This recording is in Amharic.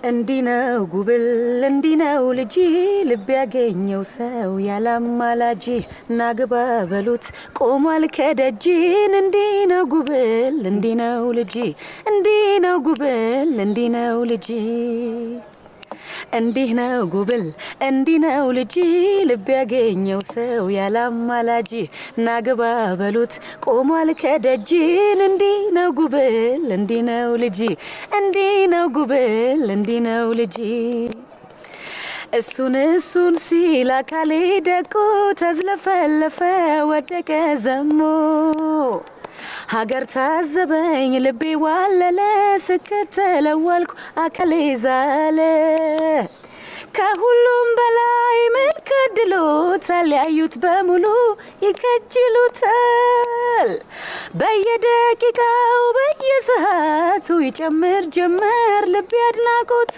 እንዲነው ጉብል እንዲነው ልጂ ልብ ያገኘው ሰው ያላማላጂ ናግባ በሉት ቆሟል ከደጅን እንዲነው ጉብል እንዲነው ልጂ እንዲነው ጉብል እንዲነው ልጂ እንዲነው ጉብል እንዲነው ልጂ ልብ ያገኘው ሰው ያላማላጂ ናግባ በሉት ቆሟል ከደጅን እንዲነው ጉብል እንዲነው ልጂ እንዲነው ጉብል እንዲነው ልጂ እሱን ሲል አካሌ ደቆ ተዝለፈለፈ ወደቀ ዘሞ ሀገር ታዘበኝ ልቤ ዋለለ ስከተለው ዋልኩ አካሌ ዛለ ከሁሉም በላይ መልክ ድሎታል ያዩት በሙሉ ይከጅሉታል በየደቂቃው በየሰዓቱ ይጨምር ጀመር ልቤ አድናቆቱ